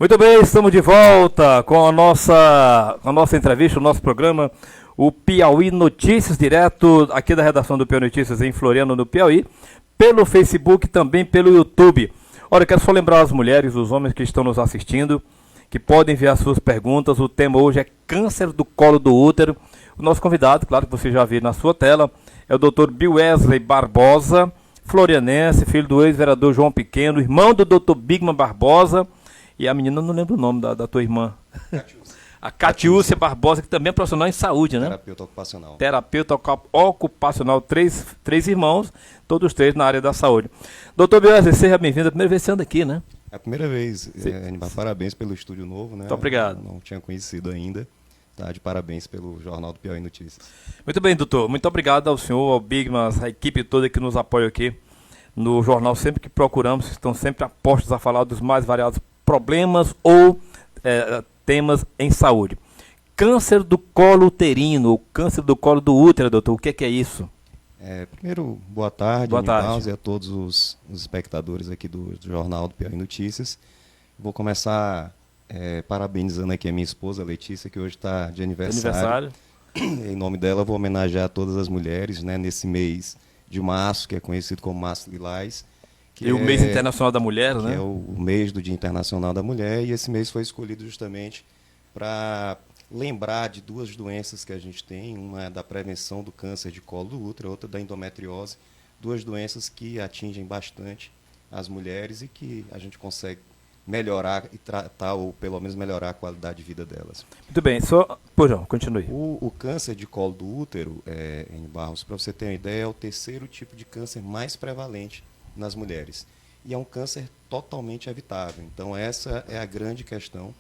Muito bem, estamos de volta com a nossa entrevista, o nosso programa, o Piauí Notícias, direto aqui da redação do Piauí Notícias em Floriano, no Piauí, pelo Facebook e também pelo YouTube. Olha, eu quero só lembrar as mulheres, os homens que estão nos assistindo, que podem enviar suas perguntas. O tema hoje é câncer do colo do útero. O nosso convidado, claro que você já viu na sua tela, é o Dr. Bill Wesley Barbosa, florianense, filho do ex-vereador João Pequeno, irmão do Dr. Bigman Barbosa. E a menina, não lembro o nome da tua irmã. Catiúcia. A Catiúcia Barbosa, que também é profissional em saúde, né? Terapeuta ocupacional. Terapeuta ocupacional, três irmãos, todos três na área da saúde. Doutor Biel, seja bem-vindo. É a primeira vez que você anda aqui, né? É a primeira vez. Parabéns pelo estúdio novo, né? Muito obrigado. Não tinha conhecido ainda. Tá, de parabéns pelo Jornal do Piauí Notícias. Muito bem, doutor. Muito obrigado ao senhor, ao Bigman, a equipe toda que nos apoia aqui no jornal. Sempre que procuramos, estão sempre apostos a falar dos mais variados problemas ou temas em saúde. Câncer do colo uterino, ou câncer do colo do útero, doutor, o que é isso? Primeiro, boa tarde, boa tarde. E a todos os espectadores aqui do Jornal do Piauí Notícias. Vou começar parabenizando aqui a minha esposa, Letícia, que hoje está de aniversário. Em nome dela, vou homenagear todas as mulheres, né, nesse mês de março, que é conhecido como Março Lilás. E o mês internacional da mulher, né? Que é o mês do Dia Internacional da Mulher, e esse mês foi escolhido justamente para lembrar de duas doenças que a gente tem, uma é da prevenção do câncer de colo do útero, outra da endometriose, duas doenças que atingem bastante as mulheres e que a gente consegue melhorar e tratar, ou pelo menos melhorar a qualidade de vida delas. Muito bem, continue. O câncer de colo do útero, em Barros, para você ter uma ideia, é o terceiro tipo de câncer mais prevalente nas mulheres. E é um câncer totalmente evitável. Então essa é a grande questão,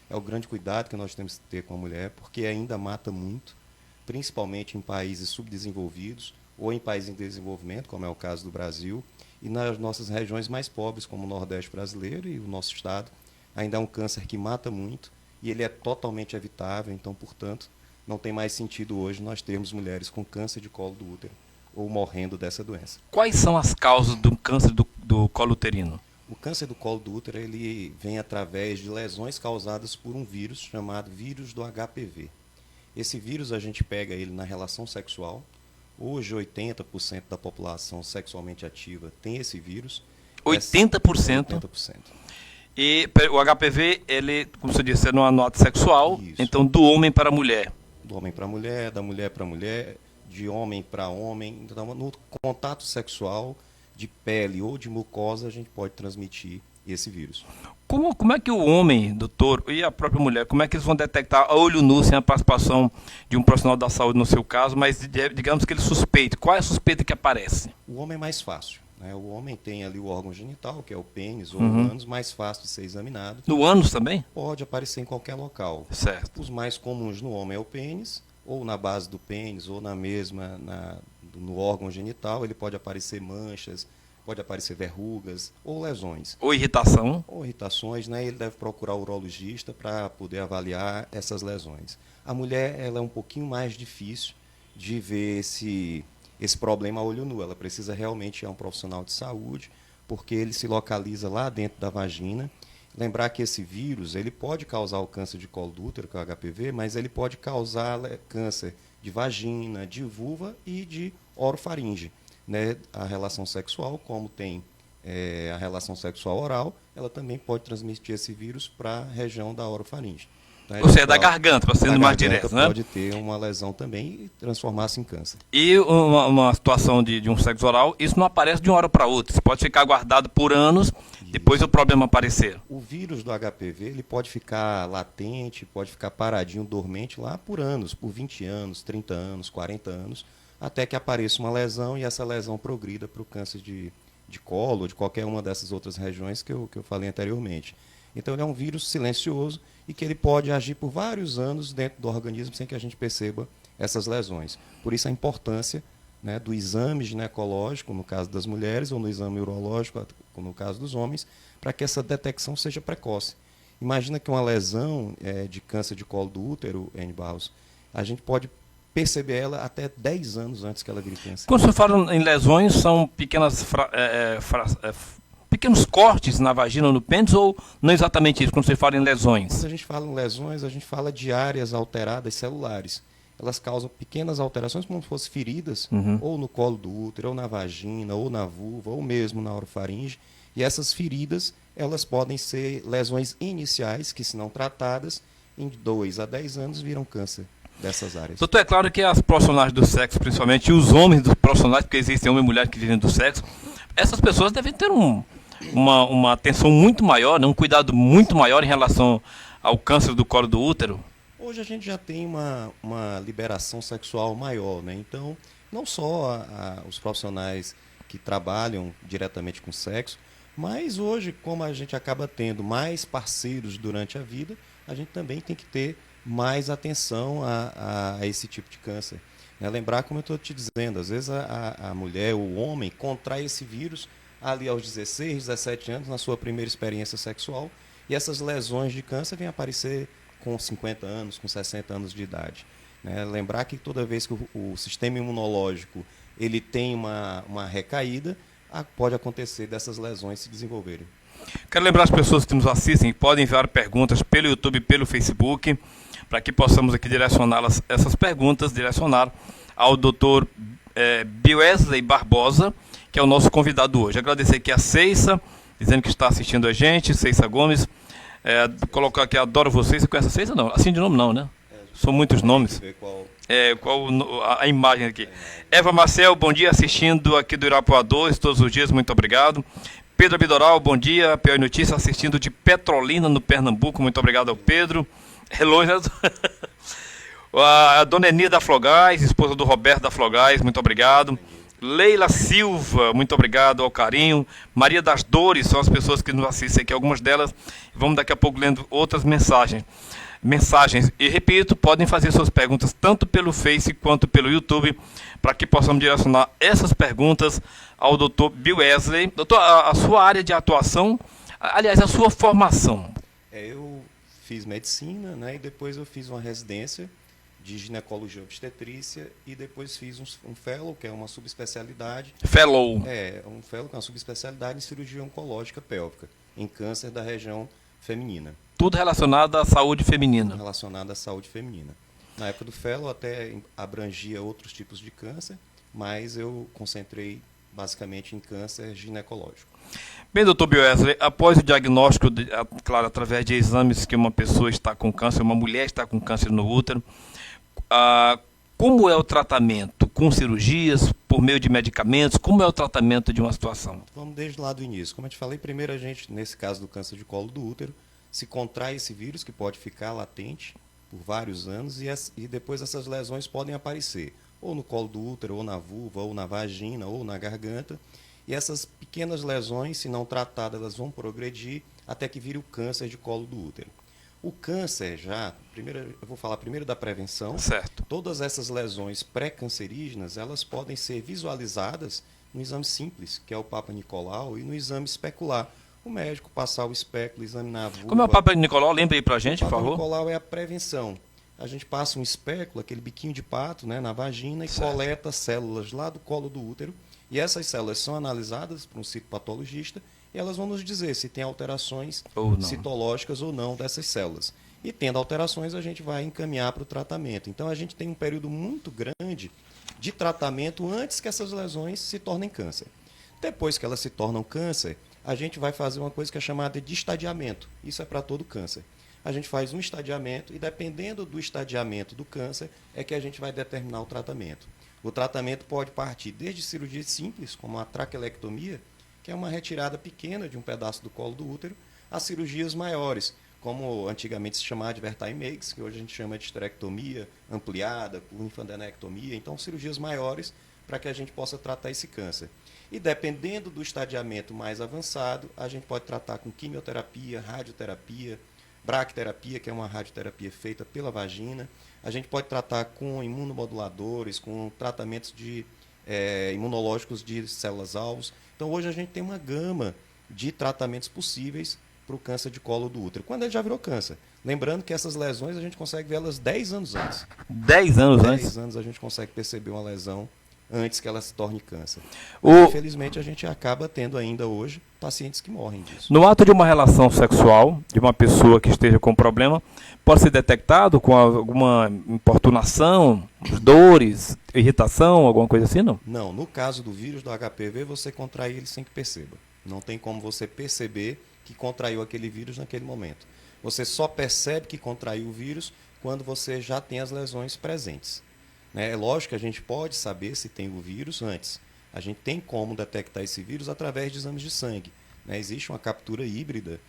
é o grande cuidado que nós temos que ter com a mulher, porque ainda mata muito, principalmente em países subdesenvolvidos ou em países em desenvolvimento, como é o caso do Brasil, e nas nossas regiões mais pobres, como o Nordeste brasileiro e o nosso estado, ainda é um câncer que mata muito e ele é totalmente evitável. Então, portanto, não tem mais sentido hoje nós termos mulheres com câncer de colo do útero ou morrendo dessa doença. Quais são as causas do câncer do colo uterino? O câncer do colo do útero ele vem através de lesões causadas por um vírus chamado vírus do HPV. Esse vírus a gente pega ele na relação sexual. Hoje 80% da população sexualmente ativa tem esse vírus. 80%? 80%. E o HPV, ele, como você disse, é numa nota sexual, isso. Então do homem para a mulher. Do homem para a mulher, da mulher para a mulher, de homem para homem. Então, no contato sexual de pele ou de mucosa, a gente pode transmitir esse vírus. Como é que o homem, doutor, e a própria mulher, como é que eles vão detectar a olho nu, sem a participação de um profissional da saúde no seu caso, mas digamos que ele suspeite? Qual é a suspeita que aparece? O homem é mais fácil, né? O homem tem ali o órgão genital, que é o pênis ou o ânus, mais fácil de ser examinado. No ânus também? Pode aparecer em qualquer local. Certo. Os mais comuns no homem é o pênis, ou na base do pênis, ou no órgão genital, ele pode aparecer manchas, pode aparecer verrugas ou lesões. Ou irritação. Ou irritações, né? Ele deve procurar o urologista para poder avaliar essas lesões. A mulher, ela é um pouquinho mais difícil de ver esse problema a olho nu. Ela precisa realmente ir a um profissional de saúde, porque ele se localiza lá dentro da vagina. Lembrar que esse vírus, ele pode causar o câncer de colo do útero, que é o HPV, mas ele pode causar câncer de vagina, de vulva e de orofaringe. Né? A relação sexual, como tem a relação sexual oral, ela também pode transmitir esse vírus para a região da orofaringe. Então, ou seja, da garganta, para ser mais direto, né? Pode ter uma lesão também e transformar-se em câncer. E uma situação de um sexo oral, isso não aparece de uma hora para outra. Isso pode ficar guardado por anos, depois o problema aparecer. O vírus do HPV, ele pode ficar latente, pode ficar paradinho, dormente lá por anos, por 20 anos, 30 anos, 40 anos, até que apareça uma lesão e essa lesão progrida para o câncer de colo ou de qualquer uma dessas outras regiões que eu falei anteriormente. Então, ele é um vírus silencioso e que ele pode agir por vários anos dentro do organismo sem que a gente perceba essas lesões. Por isso, a importância, né, do exame ginecológico, no caso das mulheres, ou no exame urológico, no caso dos homens, para que essa detecção seja precoce. Imagina que uma lesão de câncer de colo do útero, N. Barros, a gente pode perceber ela até 10 anos antes que ela vire câncer. Quando você fala em lesões, são pequenas pequenos cortes na vagina ou no pênis, ou não exatamente isso, quando você fala em lesões? Quando a gente fala em lesões, a gente fala de áreas alteradas celulares. Elas causam pequenas alterações, como se fossem feridas, ou no colo do útero, ou na vagina, ou na vulva, ou mesmo na orofaringe. E essas feridas, elas podem ser lesões iniciais, que se não tratadas, em 2 a 10 anos viram câncer dessas áreas. Doutor, é claro que as profissionais do sexo, principalmente, e os homens dos profissionais, porque existem homens e mulheres que vivem do sexo, essas pessoas devem ter uma atenção muito maior, né, um cuidado muito maior em relação ao câncer do colo do útero. Hoje a gente já tem uma liberação sexual maior, né? Então, não só os profissionais que trabalham diretamente com sexo, mas hoje, como a gente acaba tendo mais parceiros durante a vida, a gente também tem que ter mais atenção a esse tipo de câncer. Lembrar, como eu estou te dizendo, às vezes a mulher, o homem, contrai esse vírus ali aos 16, 17 anos, na sua primeira experiência sexual, e essas lesões de câncer vêm aparecer com 50 anos, com 60 anos de idade. Lembrar que toda vez que o sistema imunológico ele tem uma recaída, pode acontecer dessas lesões se desenvolverem. Quero lembrar as pessoas que nos assistem, podem enviar perguntas pelo YouTube e pelo Facebook, para que possamos aqui essas perguntas, direcionar ao Dr. Bioesley Barbosa, que é o nosso convidado hoje. Agradecer aqui a Ceissa, dizendo que está assistindo a gente, Ceissa Gomes. Colocar aqui, adoro vocês. Você conhece a Ceissa? Não, assim de nome não, né? São muitos nomes. Qual a imagem aqui? Eva Marcel, bom dia, assistindo aqui do Irapuá 2, todos os dias, muito obrigado. Pedro Abidoral, bom dia, Piauí Notícias, assistindo de Petrolina, no Pernambuco, muito obrigado ao Pedro. Hello, né? A dona Eni da Flogás, esposa do Roberto da Flogás, muito obrigado. Leila Silva, muito obrigado ao carinho. Maria das Dores, são as pessoas que nos assistem aqui, algumas delas. Vamos daqui a pouco lendo outras mensagens. E repito, podem fazer suas perguntas tanto pelo Face quanto pelo YouTube, para que possamos direcionar essas perguntas ao Dr. Bioesley. Doutor, a sua área de atuação, aliás, a sua formação. Eu fiz medicina, né, e depois eu fiz uma residência de ginecologia e obstetrícia, e depois fiz um fellow, que é uma subespecialidade. Fellow. Um fellow, que é uma subespecialidade em cirurgia oncológica pélvica, em câncer da região feminina. Tudo relacionado à saúde feminina. Tudo relacionado à saúde feminina. Na época do fellow até abrangia outros tipos de câncer, mas eu concentrei basicamente em câncer ginecológico. Bem, doutor Bioesley, após o diagnóstico, claro, através de exames que uma pessoa está com câncer, uma mulher está com câncer no útero, como é o tratamento? Com cirurgias, por meio de medicamentos? Como é o tratamento de uma situação? Vamos desde lá do início. Como eu te falei, primeiro a gente, nesse caso do câncer de colo do útero, se contrai esse vírus que pode ficar latente por vários anos e depois essas lesões podem aparecer ou no colo do útero, ou na vulva, ou na vagina, ou na garganta. E essas pequenas lesões, se não tratadas, elas vão progredir até que vire o câncer de colo do útero. O câncer eu vou falar primeiro da prevenção. Certo. Todas essas lesões pré-cancerígenas, elas podem ser visualizadas no exame simples, que é o Papa Nicolau, e no exame especular. O médico passar o espéculo, examinar a vulva. Como é o Papa Nicolau? Lembra aí pra gente, por favor. O Papa Nicolau é a prevenção. A gente passa um espéculo, aquele biquinho de pato, né, na vagina, e certo, coleta células lá do colo do útero. E essas células são analisadas por um citopatologista e elas vão nos dizer se tem alterações citológicas ou não dessas células. E tendo alterações, a gente vai encaminhar para o tratamento. Então, a gente tem um período muito grande de tratamento antes que essas lesões se tornem câncer. Depois que elas se tornam câncer, a gente vai fazer uma coisa que é chamada de estadiamento. Isso é para todo câncer. A gente faz um estadiamento e, dependendo do estadiamento do câncer, é que a gente vai determinar o tratamento. O tratamento pode partir desde cirurgias simples, como a traquelectomia, que é uma retirada pequena de um pedaço do colo do útero, a cirurgias maiores, como antigamente se chamava de Vertaimex, que hoje a gente chama de esterectomia ampliada, linfadenectomia. Então, cirurgias maiores para que a gente possa tratar esse câncer. E dependendo do estadiamento mais avançado, a gente pode tratar com quimioterapia, radioterapia, braquiterapia, que é uma radioterapia feita pela vagina. A gente pode tratar com imunomoduladores, com tratamentos imunológicos de células-alvos. Então, hoje a gente tem uma gama de tratamentos possíveis para o câncer de colo do útero, quando ele já virou câncer. Lembrando que essas lesões a gente consegue vê-las 10 anos antes. 10 anos antes? 10 anos a gente consegue perceber uma lesão antes que ela se torne câncer. O- Infelizmente, a gente acaba tendo ainda hoje pacientes que morrem disso. No ato de uma relação sexual, de uma pessoa que esteja com problema, pode ser detectado com alguma importunação, dores, irritação, alguma coisa assim, não? Não, no caso do vírus do HPV, você contrai ele sem que perceba. Não tem como você perceber que contraiu aquele vírus naquele momento. Você só percebe que contraiu o vírus quando você já tem as lesões presentes. Né? É lógico que a gente pode saber se tem o vírus antes. A gente tem como detectar esse vírus através de exames de sangue. Né? Existe uma captura híbrida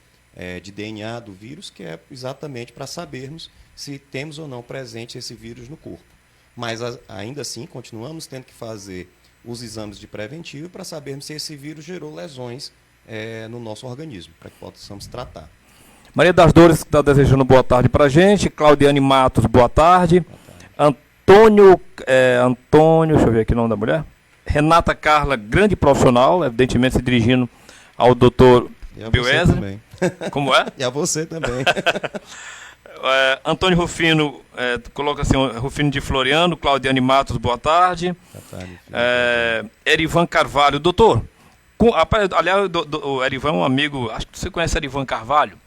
de DNA do vírus que é exatamente para sabermos se temos ou não presente esse vírus no corpo. Mas ainda assim, continuamos tendo que fazer os exames de preventivo para sabermos se esse vírus gerou lesões no nosso organismo, para que possamos tratar. Maria das Dores está desejando boa tarde para a gente. Claudiane Matos, boa tarde. Boa tarde. Antônio, deixa eu ver aqui o nome da mulher. Renata Carla, grande profissional, evidentemente se dirigindo ao doutor E a você Bioesa. também. Como é? E a você também. Antônio Rufino, coloca assim, Rufino de Floriano, Claudiane Matos, boa tarde. Boa tarde, filho. Erivan Carvalho, doutor, aliás, o Erivan é um amigo, acho que você conhece Erivan Carvalho,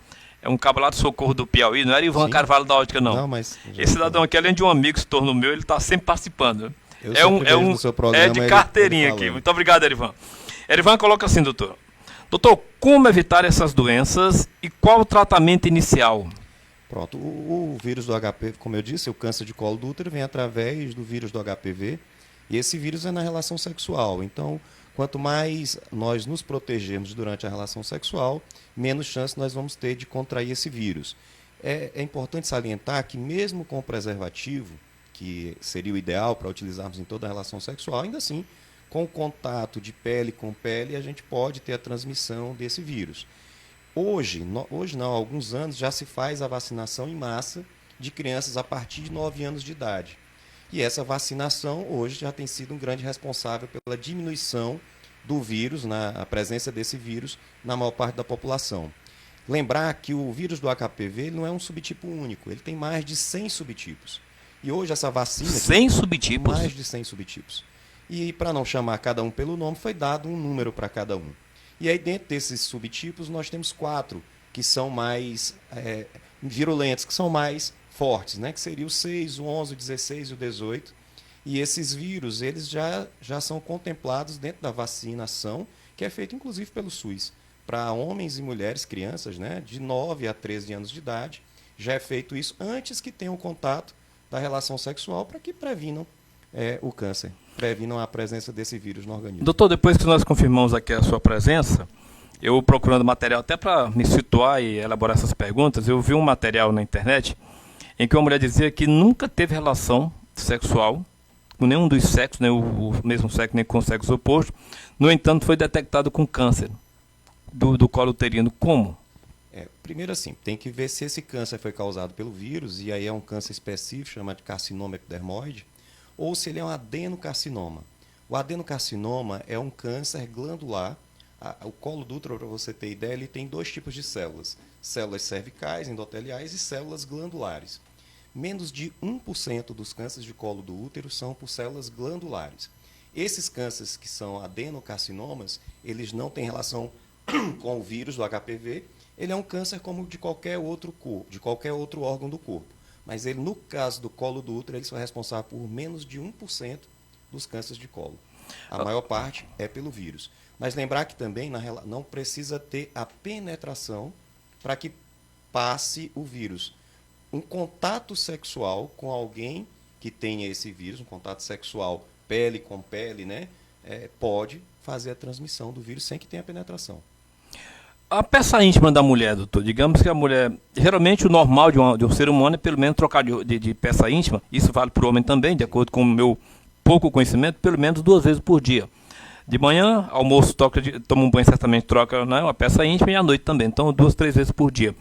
é um cabo lá do Socorro do Piauí, não é Erivan Sim. Carvalho da Ótica, não. Não, mas Esse cidadão aqui, além de um amigo, se tornou meu, ele está sempre participando. Eu sempre vejo no seu programa de ele carteirinha aqui. falando. Muito obrigado, Erivan. Erivan coloca assim, doutor. Doutor, como evitar essas doenças e qual o tratamento inicial? Pronto, o vírus do HPV, como eu disse, o câncer de colo do útero vem através do vírus do HPV e esse vírus é na relação sexual. Então, quanto mais nós nos protegermos durante a relação sexual, menos chance nós vamos ter de contrair esse vírus. É importante salientar que mesmo com o preservativo, que seria o ideal para utilizarmos em toda a relação sexual, ainda assim, com o contato de pele com pele, a gente pode ter a transmissão desse vírus. Hoje não, há alguns anos já se faz a vacinação em massa de crianças a partir de 9 anos de idade. E essa vacinação hoje já tem sido um grande responsável pela diminuição do vírus, a presença desse vírus na maior parte da população. Lembrar que o vírus do HPV ele não é um subtipo único, ele tem mais de 100 subtipos. E hoje essa vacina... 100 subtipos? Mais de 100 subtipos. E para não chamar cada um pelo nome, foi dado um número para cada um. E aí dentro desses subtipos nós temos 4 que são mais virulentos, que são mais fortes, né? Que seria o 6, o 11, o 16 e o 18. E esses vírus eles já são contemplados dentro da vacinação, que é feita inclusive pelo SUS. Para homens e mulheres, crianças, né? De 9 a 13 anos de idade, já é feito isso antes que tenham contato da relação sexual para que previnam o câncer, previnam a presença desse vírus no organismo. Doutor, depois que nós confirmamos aqui a sua presença, eu procurando material até para me situar e elaborar essas perguntas, eu vi um material na internet em que uma mulher dizia que nunca teve relação sexual com nenhum dos sexos, nem o mesmo sexo, nem com o sexo oposto. No entanto, foi detectado com câncer do colo uterino. Como? Primeiro assim, tem que ver se esse câncer foi causado pelo vírus, e aí é um câncer específico, chamado de carcinoma epidermoide, ou se ele é um adenocarcinoma. O adenocarcinoma é um câncer glandular. O colo do útero, para você ter ideia, ele tem 2 tipos de células. Células cervicais, endoteliais e células glandulares. Menos de 1% dos cânceres de colo do útero são por células glandulares. Esses cânceres que são adenocarcinomas, eles não têm relação com o vírus do HPV. Ele é um câncer como de qualquer outro corpo, de qualquer outro órgão do corpo. Mas ele, no caso do colo do útero, ele só é responsável por menos de 1% dos cânceres de colo. A maior parte é pelo vírus. Mas lembrar que também não precisa ter a penetração para que passe o vírus. Um contato sexual com alguém que tenha esse vírus, um contato sexual pele com pele, né, pode fazer a transmissão do vírus sem que tenha penetração. A peça íntima da mulher, doutor, digamos que a mulher, geralmente o normal de um ser humano é pelo menos trocar de peça íntima, isso vale para o homem também, de acordo com o meu pouco conhecimento, pelo menos 2 vezes por dia. De manhã, almoço, toma um banho, certamente troca, né, uma peça íntima, e à noite também, então 2, 3 vezes por dia.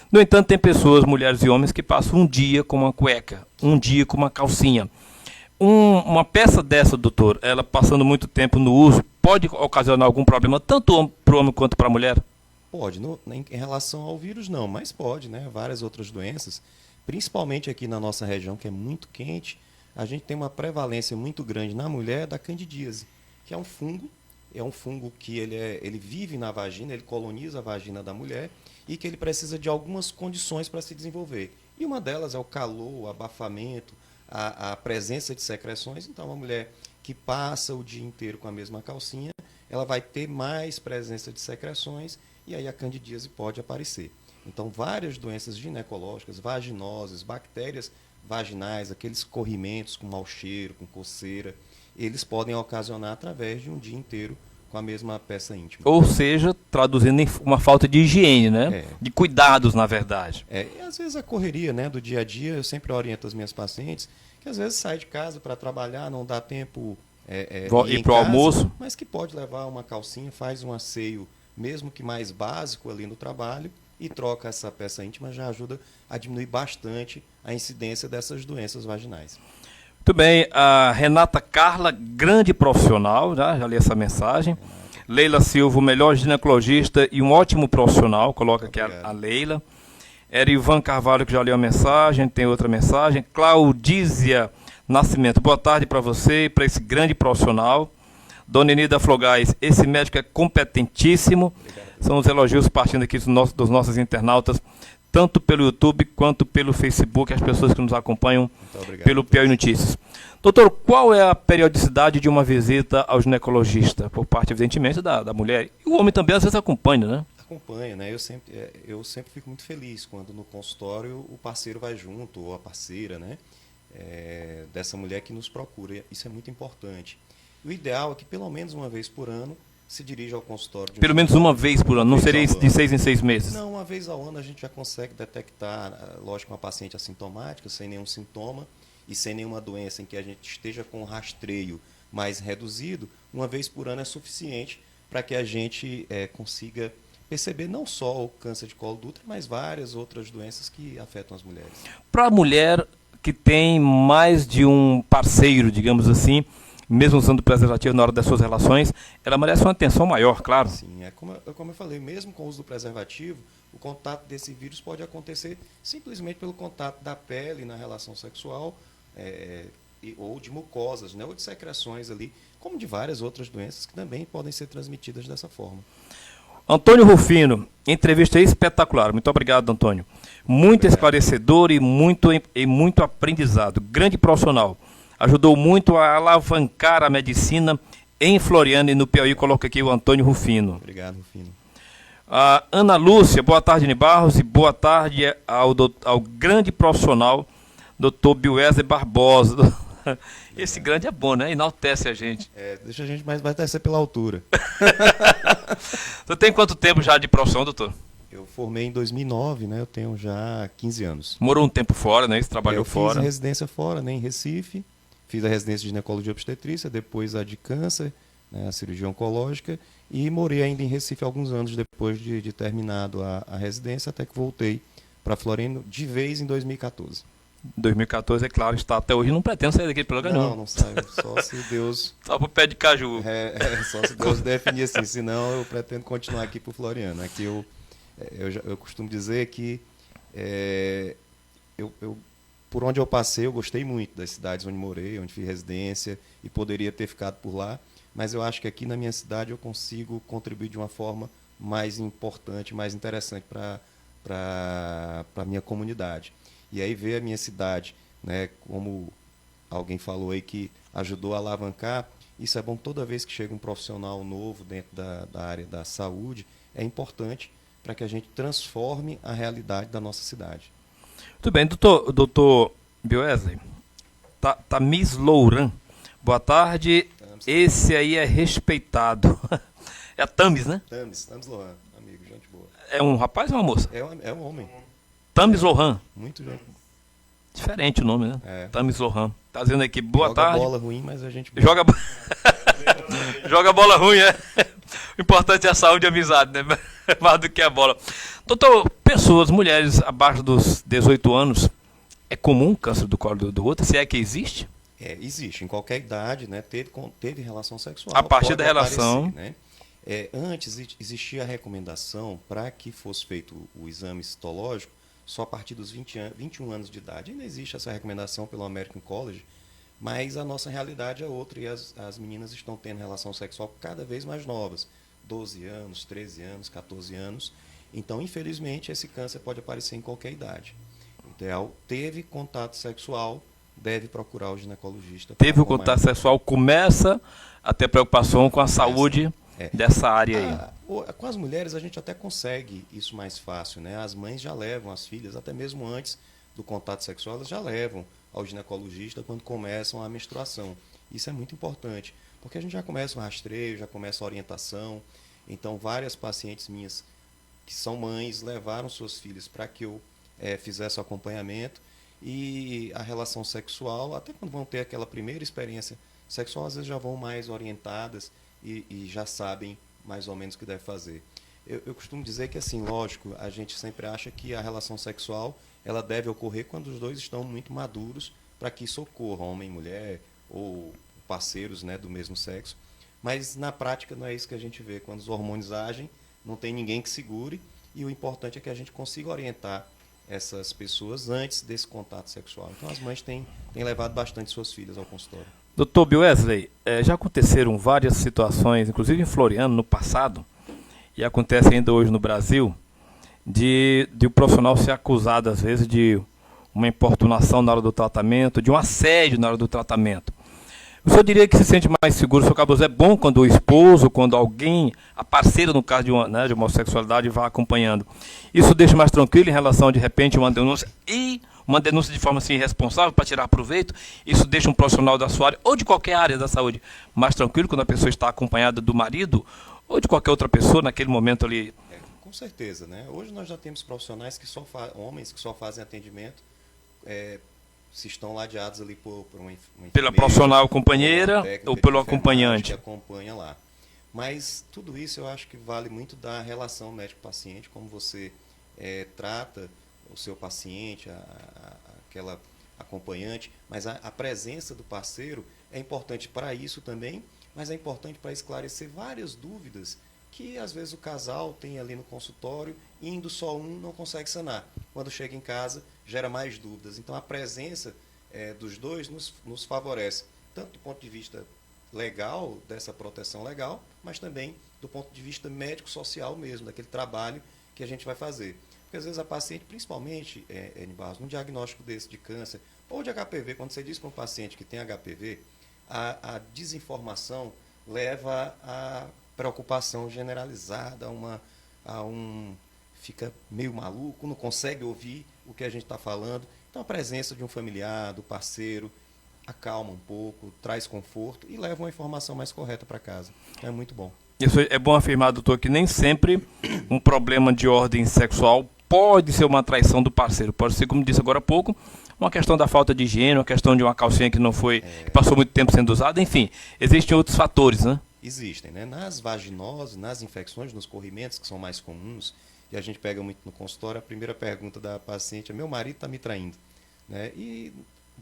No entanto, tem pessoas, mulheres e homens, que passam um dia com uma cueca, um dia com uma calcinha. Uma peça dessa, doutor, ela passando muito tempo no uso, pode ocasionar algum problema, tanto para o homem quanto para a mulher? Pode, em relação ao vírus não, mas pode, né? Várias outras doenças, principalmente aqui na nossa região, que é muito quente, a gente tem uma prevalência muito grande na mulher da candidíase, que é um fungo que ele vive na vagina, ele coloniza a vagina da mulher e que ele precisa de algumas condições para se desenvolver. E uma delas é o calor, o abafamento, a presença de secreções. Então, uma mulher que passa o dia inteiro com a mesma calcinha, ela vai ter mais presença de secreções e aí a candidíase pode aparecer. Então, várias doenças ginecológicas, vaginoses, bactérias vaginais, aqueles corrimentos com mau cheiro, com coceira, eles podem ocasionar através de um dia inteiro com a mesma peça íntima. Ou seja, traduzindo em uma falta de higiene, né? É. De cuidados, na verdade. E às vezes a correria, né, do dia a dia, eu sempre oriento as minhas pacientes que às vezes sai de casa para trabalhar, não dá tempo Ir para o almoço. mas que pode levar uma calcinha, faz um asseio, mesmo que mais básico ali no trabalho, e troca essa peça íntima, já ajuda a diminuir bastante a incidência dessas doenças vaginais. Muito bem, a Renata Carla, grande profissional, já li essa mensagem. Leila Silva, o melhor ginecologista e um ótimo profissional, coloca aqui a Leila. Erivan Carvalho, que já leu a mensagem, tem outra mensagem. Claudízia Nascimento, boa tarde para você e para esse grande profissional. Dona Enida Flogais, esse médico é competentíssimo. Obrigado. São os elogios partindo aqui dos nossos internautas, tanto pelo YouTube quanto pelo Facebook, as pessoas que nos acompanham pelo Piauí Notícias. Doutor, qual é a periodicidade de uma visita ao ginecologista? Por parte, evidentemente, da mulher. E o homem também às vezes acompanha, né? Acompanha, né? Eu sempre fico muito feliz quando no consultório o parceiro vai junto, ou a parceira, né? Dessa mulher que nos procura. Isso é muito importante. O ideal é que pelo menos uma vez por ano se dirija ao consultório. Pelo menos uma vez por ano, não seria de 6 em 6 meses? Não, uma vez ao ano a gente já consegue detectar, lógico, uma paciente assintomática, sem nenhum sintoma e sem nenhuma doença em que a gente esteja com um rastreio mais reduzido. Uma vez por ano é suficiente para que a gente consiga perceber não só o câncer de colo do útero, mas várias outras doenças que afetam as mulheres. Para a mulher que tem mais de um parceiro, digamos assim, mesmo usando preservativo na hora das suas relações, ela merece uma atenção maior, claro. Sim, como eu falei, mesmo com o uso do preservativo, o contato desse vírus pode acontecer simplesmente pelo contato da pele na relação sexual, ou de mucosas, né, ou de secreções ali, como de várias outras doenças que também podem ser transmitidas dessa forma. Antônio Rufino, entrevista espetacular. Muito obrigado, Antônio. Muito esclarecedor e muito aprendizado. Grande profissional. Ajudou muito a alavancar a medicina em Floriano e no Piauí. Coloca aqui o Antônio Rufino. Obrigado, Rufino. A Ana Lúcia, boa tarde, Nibarros, e boa tarde ao grande profissional, Dr. Bioézer Barbosa. Esse grande é bom, né? Enaltece a gente. Deixa a gente mais vai descer pela altura. Você tem quanto tempo já de profissão, doutor? Eu formei em 2009, né? Eu tenho já 15 anos. Morou um tempo fora, né? Você trabalhou fora. Eu fiz residência fora, né? Em Recife. Fiz a residência de ginecologia e obstetrícia, depois a de câncer, né? A cirurgia oncológica. E morei ainda em Recife alguns anos depois de terminado a residência, até que voltei para Floriano de vez em 2014. 2014, é claro, está até hoje. Não pretendo sair daqui pelo lugar, não. Não saio. Só se Deus... Só pro pé de caju. Só se Deus definir assim. Senão eu pretendo continuar aqui por Floriano. Aqui eu costumo dizer que por onde eu passei, eu gostei muito das cidades onde morei, onde fiz residência e poderia ter ficado por lá. Mas eu acho que aqui na minha cidade eu consigo contribuir de uma forma mais importante, mais interessante para a minha comunidade. E aí ver a minha cidade, né, como alguém falou aí que ajudou a alavancar, isso é bom toda vez que chega um profissional novo dentro da área da saúde, é importante para que a gente transforme a realidade da nossa cidade. Muito bem, doutor Bioézer, Miss Louran, boa tarde. Esse aí é respeitado. É a Tamis, né? Tamis Lohan, amigo, gente boa. É um rapaz ou uma moça? É um homem. Tamis Lohan. Muito gente. Diferente o nome, né? Tamis Lohan. Tá dizendo aqui, boa tarde. Joga bola ruim, mas a gente... Joga bola ruim, é? O importante é a saúde e a amizade, né? Mais do que a bola. Doutor, pessoas, mulheres abaixo dos 18 anos, é comum câncer do colo do útero? Se é que existe? Existe. Em qualquer idade, né? Teve relação sexual. A partir da relação... Aparecer, né? Antes existia a recomendação para que fosse feito o exame citológico só a partir dos 21 anos de idade. Ainda existe essa recomendação pelo American College, Mas a nossa realidade é outra e as meninas estão tendo relação sexual cada vez mais novas, 12 anos, 13 anos, 14 anos. Então, infelizmente, esse câncer pode aparecer em qualquer idade. Então, teve contato sexual, deve procurar o ginecologista. Teve o contato sexual, começa a ter preocupação com a saúde dessa área aí. Com as mulheres a gente até consegue isso mais fácil, né? As mães já levam as filhas, até mesmo antes do contato sexual, elas já levam ao ginecologista quando começam a menstruação. Isso é muito importante, porque a gente já começa o rastreio, já começa a orientação. Então, várias pacientes minhas que são mães levaram suas filhas para que eu fizesse o acompanhamento. E a relação sexual, até quando vão ter aquela primeira experiência sexual, às vezes já vão mais orientadas e já sabem mais ou menos o que deve fazer. Eu costumo dizer que, assim, lógico, a gente sempre acha que a relação sexual ela deve ocorrer quando os dois estão muito maduros para que isso ocorra, homem e mulher, ou parceiros, né, do mesmo sexo. Mas, na prática, não é isso que a gente vê. Quando os hormônios agem, não tem ninguém que segure, e o importante é que a gente consiga orientar essas pessoas antes desse contato sexual. Então, as mães têm levado bastante suas filhas ao consultório. Dr. Bill Wesley, já aconteceram várias situações, inclusive em Floriano, no passado, e acontece ainda hoje no Brasil, de o profissional ser acusado, às vezes, de uma importunação na hora do tratamento, de um assédio na hora do tratamento. O senhor diria que se sente mais seguro, seu caboso, é bom quando o esposo, quando alguém, a parceira, no caso de uma homossexualidade, vai acompanhando. Isso deixa mais tranquilo em relação, de repente, uma denúncia de forma assim, irresponsável para tirar proveito? Isso deixa um profissional da sua área, ou de qualquer área da saúde, mais tranquilo quando a pessoa está acompanhada do marido, ou de qualquer outra pessoa naquele momento ali? Com certeza, né? Hoje nós já temos profissionais que homens que só fazem atendimento, se estão ladeados ali por uma pela profissional companheira ou pelo acompanhante que acompanha lá. Mas tudo isso eu acho que vale muito da relação médico-paciente, como você trata o seu paciente, aquela acompanhante, mas a presença do parceiro é importante para isso também, mas é importante para esclarecer várias dúvidas que às vezes o casal tem ali no consultório, indo só um não consegue sanar. Quando chega em casa, gera mais dúvidas. Então a presença dos dois nos favorece, tanto do ponto de vista legal, dessa proteção legal, mas também do ponto de vista médico-social mesmo, daquele trabalho que a gente vai fazer. Porque às vezes a paciente, principalmente, Barros, num diagnóstico desse de câncer, ou de HPV, quando você diz para um paciente que tem HPV, a desinformação leva a preocupação generalizada, fica meio maluco, não consegue ouvir o que a gente está falando. Então a presença de um familiar, do parceiro, acalma um pouco, traz conforto e leva uma informação mais correta para casa. Então é muito bom. Isso é bom afirmar, doutor, que nem sempre um problema de ordem sexual pode ser uma traição do parceiro. Pode ser, como disse agora há pouco, uma questão da falta de higiene, uma questão de uma calcinha que não foi, que passou muito tempo sendo usada, enfim, existem outros fatores, né? Existem, né? Nas vaginoses, nas infecções, nos corrimentos, que são mais comuns, e a gente pega muito no consultório, a primeira pergunta da paciente é: meu marido está me traindo, né? E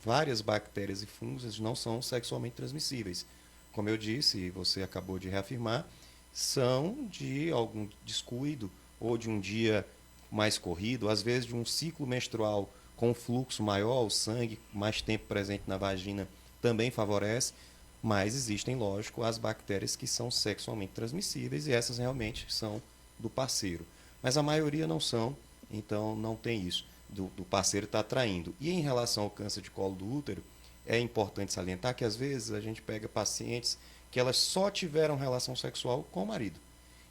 várias bactérias e fungos não são sexualmente transmissíveis. Como eu disse, e você acabou de reafirmar, são de algum descuido ou de um dia mais corrido, às vezes de um ciclo menstrual com fluxo maior, o sangue mais tempo presente na vagina também favorece, mas existem, lógico, as bactérias que são sexualmente transmissíveis e essas realmente são do parceiro. Mas a maioria não são, então não tem isso, do parceiro estar traindo. E em relação ao câncer de colo do útero, é importante salientar que às vezes a gente pega pacientes que elas só tiveram relação sexual com o marido.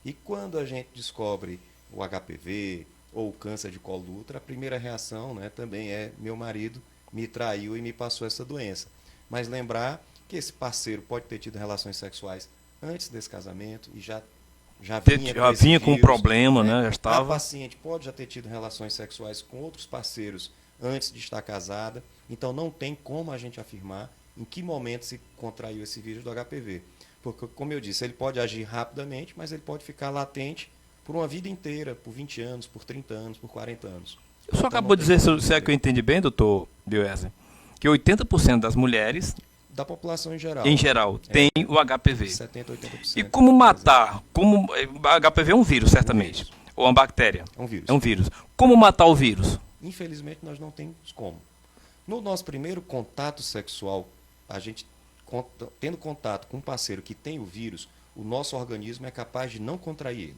E quando a gente descobre o HPV ou o câncer de colo do útero, a primeira reação, né, também é: meu marido me traiu e me passou essa doença. Mas lembrar que esse parceiro pode ter tido relações sexuais antes desse casamento e já vinha com um problema, né? Já estava. A paciente pode já ter tido relações sexuais com outros parceiros antes de estar casada, então não tem como a gente afirmar em que momento se contraiu esse vírus do HPV. Porque, como eu disse, ele pode agir rapidamente, mas ele pode ficar latente por uma vida inteira, por 20 anos, por 30 anos, por 40 anos. O senhor acabou de dizer, se é que eu entendi bem, doutor Bioese, que 80% das mulheres da população em geral tem o HPV. 70%, 80%. E como matar? HPV é um vírus, certamente. Um vírus. Ou uma bactéria? É um vírus. É um vírus. Como matar o vírus? Infelizmente, nós não temos como. No nosso primeiro contato sexual a gente tendo contato com um parceiro que tem o vírus, o nosso organismo é capaz de não contrair ele.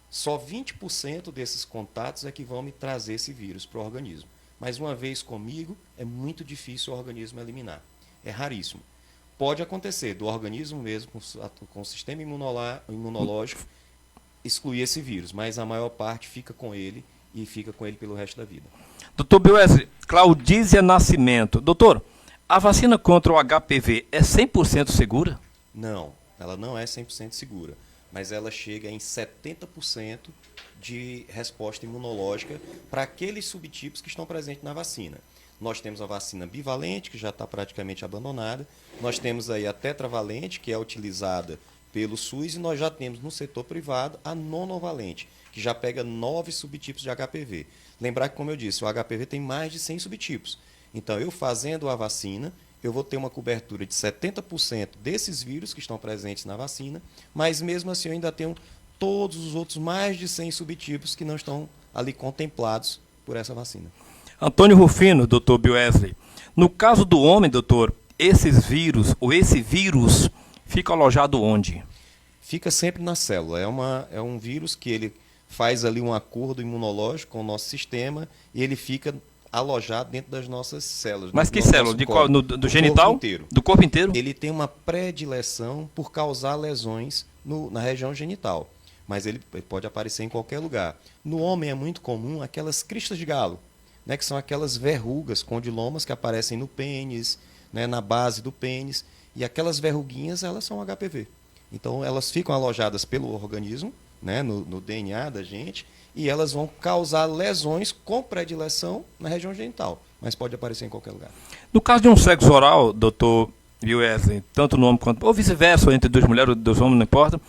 Só 20% desses contatos é que vão me trazer esse vírus para o organismo. Mas uma vez comigo, é muito difícil o organismo eliminar. É raríssimo. Pode acontecer do organismo mesmo, com o sistema imunológico, excluir esse vírus, mas a maior parte fica com ele e fica com ele pelo resto da vida. Doutor Biowesley, Claudízia Nascimento. Doutor, a vacina contra o HPV é 100% segura? Não, ela não é 100% segura, mas ela chega em 70% de resposta imunológica para aqueles subtipos que estão presentes na vacina. Nós temos a vacina bivalente, que já está praticamente abandonada. Nós temos aí a tetravalente, que é utilizada pelo SUS, e nós já temos no setor privado a nonovalente, que já pega 9 subtipos de HPV. Lembrar que, como eu disse, o HPV tem mais de 100 subtipos. Então, eu fazendo a vacina, eu vou ter uma cobertura de 70% desses vírus que estão presentes na vacina, mas mesmo assim eu ainda tenho todos os outros mais de 100 subtipos que não estão ali contemplados por essa vacina. Antônio Rufino, doutor Biowesley. No caso do homem, doutor, esses vírus, ou esse vírus, fica alojado onde? Fica sempre na célula. É um vírus que ele faz ali um acordo imunológico com o nosso sistema e ele fica alojado dentro das nossas células. Mas que célula? Do genital? Corpo inteiro. Do corpo inteiro? Ele tem uma predileção por causar lesões na região genital, mas ele pode aparecer em qualquer lugar. No homem é muito comum aquelas cristas de galo, né, que são aquelas verrugas, condilomas que aparecem no pênis, né, na base do pênis, e aquelas verruguinhas, elas são HPV. Então, elas ficam alojadas pelo organismo, né, no DNA da gente, e elas vão causar lesões com predileção na região genital, mas pode aparecer em qualquer lugar. No caso de um sexo oral, doutor Biowesley, tanto no homem quanto, ou vice-versa, ou entre duas mulheres ou dois homens, não importa,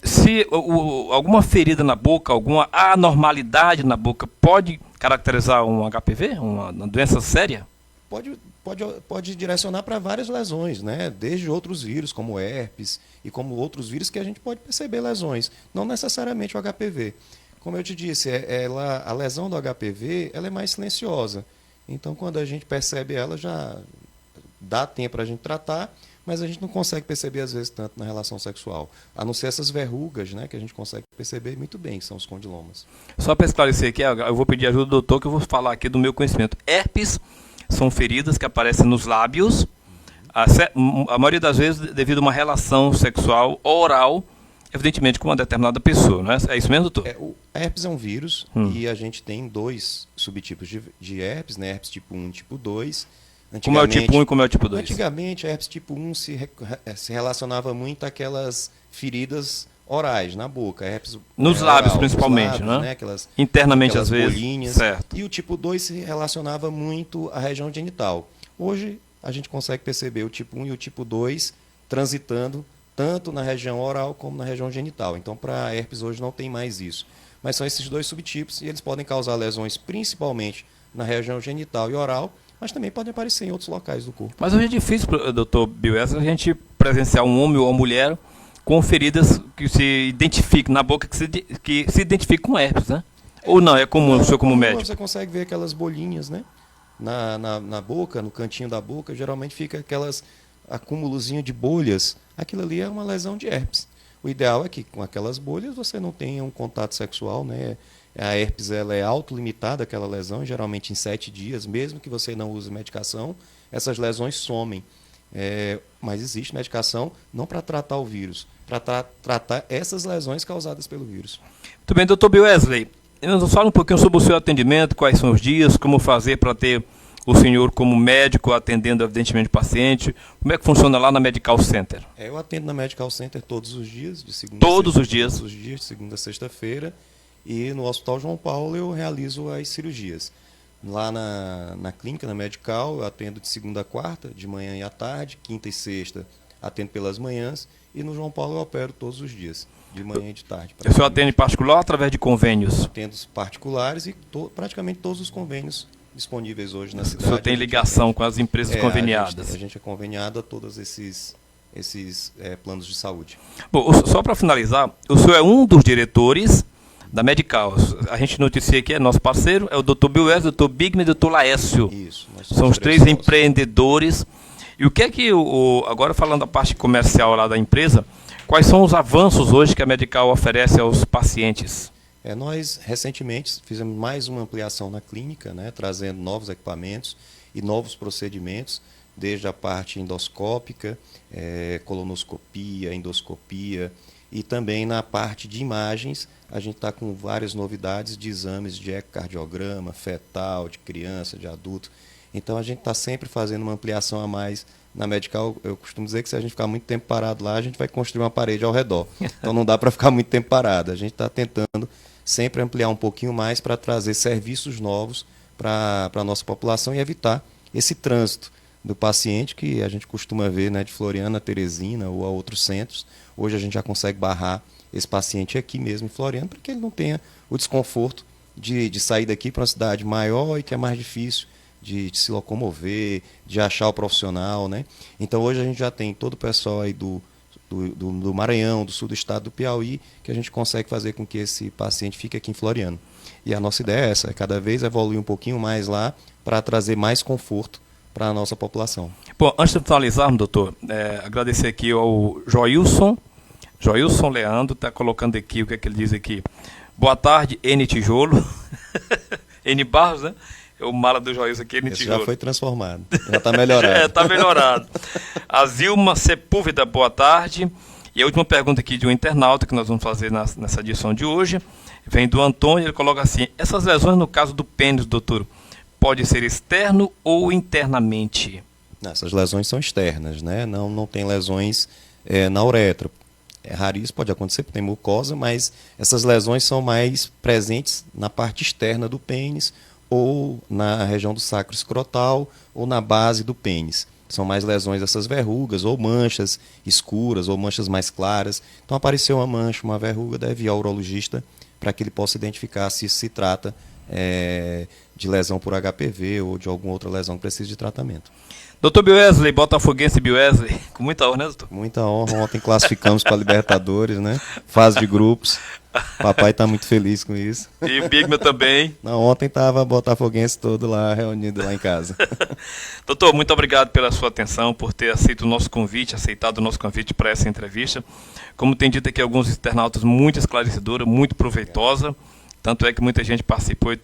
se alguma ferida na boca, alguma anormalidade na boca, pode caracterizar um HPV, uma doença séria? Pode direcionar para várias lesões, né? Desde outros vírus, como herpes, e como outros vírus que a gente pode perceber lesões, não necessariamente o HPV. Como eu te disse, a lesão do HPV ela é mais silenciosa. Então, quando a gente percebe ela, já dá tempo para a gente tratar, mas a gente não consegue perceber, às vezes, tanto na relação sexual. A não ser essas verrugas, né, que a gente consegue perceber muito bem, que são os condilomas. Só para esclarecer aqui, eu vou pedir ajuda do doutor, que eu vou falar aqui do meu conhecimento. Herpes são feridas que aparecem nos lábios, a maioria das vezes devido a uma relação sexual oral, evidentemente com uma determinada pessoa, não é? É isso mesmo, doutor? O herpes é um vírus e a gente tem 2 subtipos de herpes, né? Herpes tipo 1 e tipo 2. Como é o tipo 1 e como é o tipo 2? Antigamente, a herpes tipo 1 se relacionava muito àquelas feridas orais, na boca. Herpes nos lábios, principalmente, nos lábios, né? Internamente, às vezes. Bolinhas. Certo. E o tipo 2 se relacionava muito à região genital. Hoje, a gente consegue perceber o tipo 1 e o tipo 2 transitando tanto na região oral como na região genital. Então, para herpes hoje não tem mais isso. Mas são esses 2 subtipos e eles podem causar lesões principalmente na região genital e oral, mas também podem aparecer em outros locais do corpo. Mas hoje é difícil, doutor Biowesley, a gente presenciar um homem ou uma mulher com feridas que se identifiquem na boca, que se identifiquem com herpes, né? Ou não, é comum, o senhor como médico? Você consegue ver aquelas bolinhas, né? Na boca, no cantinho da boca, geralmente fica aquelas acúmulozinho de bolhas. Aquilo ali é uma lesão de herpes. O ideal é que com aquelas bolhas você não tenha um contato sexual, né? A herpes ela é autolimitada, aquela lesão, geralmente em 7 dias, mesmo que você não use medicação, essas lesões somem. Mas existe medicação não para tratar o vírus, para tratar essas lesões causadas pelo vírus. Muito bem, doutor Biowesley, nos fala um pouquinho sobre o seu atendimento, quais são os dias, como fazer para ter o senhor como médico atendendo evidentemente o paciente, como é que funciona lá na Medical Center? Eu atendo na Medical Center todos os dias, de segunda Todos os dias? Todos os dias, de segunda a sexta-feira, e no Hospital João Paulo eu realizo as cirurgias. Lá na clínica, na Medical, eu atendo de segunda a quarta, de manhã e à tarde, quinta e sexta atendo pelas manhãs, e no João Paulo eu opero todos os dias, de manhã e de tarde. O senhor atende particular ou através de convênios? Atendo particulares e praticamente todos os convênios disponíveis hoje na cidade. O senhor tem ligação com as empresas conveniadas? A gente é conveniado a todos esses planos de saúde. Bom, só para finalizar, o senhor é um dos diretores da Medical. A gente noticia aqui, é nosso parceiro, é o Dr. Biowesley, o Dr. Bigman e o Dr. Laércio. Isso. São os 3 empreendedores E o que é que, agora falando da parte comercial lá da empresa, quais são os avanços hoje que a Medical oferece aos pacientes? Nós, recentemente, fizemos mais uma ampliação na clínica, né, trazendo novos equipamentos e novos procedimentos, desde a parte endoscópica, colonoscopia, endoscopia, e também na parte de imagens, a gente está com várias novidades de exames de ecocardiograma, fetal, de criança, de adulto. Então, a gente está sempre fazendo uma ampliação a mais. Na Medical, eu costumo dizer que se a gente ficar muito tempo parado lá, a gente vai construir uma parede ao redor. Então, não dá para ficar muito tempo parado. A gente está tentando sempre ampliar um pouquinho mais para trazer serviços novos para a nossa população e evitar esse trânsito do paciente que a gente costuma ver, né, de Floriana a Teresina ou a outros centros. Hoje a gente já consegue barrar esse paciente aqui mesmo em Floriana para que ele não tenha o desconforto de sair daqui para uma cidade maior e que é mais difícil de se locomover, de achar o profissional, né? Então hoje a gente já tem todo o pessoal aí do Maranhão, do sul do estado do Piauí, que a gente consegue fazer com que esse paciente fique aqui em Floriano. E a nossa ideia é essa, cada vez evoluir um pouquinho mais lá para trazer mais conforto para a nossa população. Bom, antes de finalizarmos, doutor, agradecer aqui ao Joilson Leandro, está colocando aqui, o que é que ele diz aqui? Boa tarde, N Tijolo. N Barros, né? É o mala do Joilson aqui, N Tijolo. Já foi transformado, já está melhorado. Está melhorado. A Zilma Sepúlveda, boa tarde. E a última pergunta aqui de um internauta que nós vamos fazer nessa edição de hoje, vem do Antônio, ele coloca assim: essas lesões no caso do pênis, doutor, pode ser externo ou internamente? Essas lesões são externas, né? Não tem lesões na uretra. É raríssimo, pode acontecer porque tem mucosa, mas essas lesões são mais presentes na parte externa do pênis ou na região do sacro escrotal ou na base do pênis. São mais lesões dessas verrugas ou manchas escuras ou manchas mais claras. Então apareceu uma mancha, uma verruga, deve ir ao urologista para que ele possa identificar se isso se trata de lesão por HPV ou de alguma outra lesão que precisa de tratamento. Doutor Biowesley, botafoguense Biowesley, com muita honra, né, doutor? Muita honra, ontem classificamos para a Libertadores, né? Fase de grupos. Papai está muito feliz com isso. E o Bigman também. Não, ontem estava botafoguense todo lá, reunido lá em casa. Doutor, muito obrigado pela sua atenção, por ter aceitado o nosso convite para essa entrevista. Como tem dito aqui alguns internautas, muito esclarecedora, muito proveitosa. Tanto é que muita gente participou e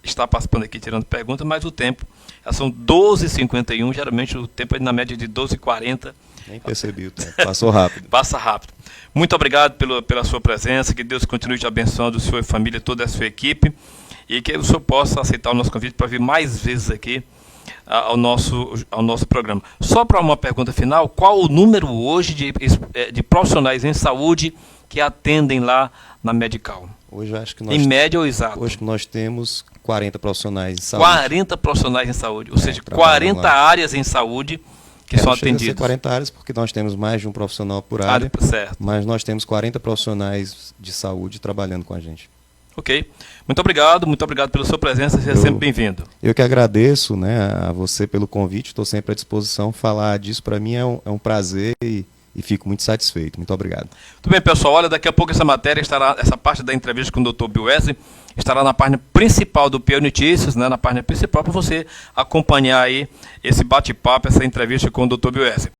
está participando aqui tirando perguntas, mas o tempo, são 12h51, geralmente o tempo é na média de 12h40. Nem percebi o tempo, passou rápido. Passa rápido. Muito obrigado pela sua presença, que Deus continue te abençoando, o senhor e família, toda a sua equipe, e que o senhor possa aceitar o nosso convite para vir mais vezes aqui ao nosso programa. Só para uma pergunta final, qual o número hoje de profissionais em saúde que atendem lá na Medical? Hoje eu acho que em média ou exato? Hoje nós temos 40 profissionais em saúde. 40 profissionais em saúde, ou seja, 40 áreas em saúde que são atendidas. 40 áreas porque nós temos mais de um profissional por área, certo. Mas nós temos 40 profissionais de saúde trabalhando com a gente. Ok. Muito obrigado pela sua presença, seja sempre bem-vindo. Eu que agradeço, né, a você pelo convite, estou sempre à disposição. Falar disso para mim é um prazer e fico muito satisfeito. Muito obrigado. Tudo bem, pessoal. Olha, daqui a pouco essa parte da entrevista com o Dr. Biowesley estará na página principal do Piauí Notícias, né, na página principal, para você acompanhar aí esse bate-papo, essa entrevista com o Dr. Biowesley.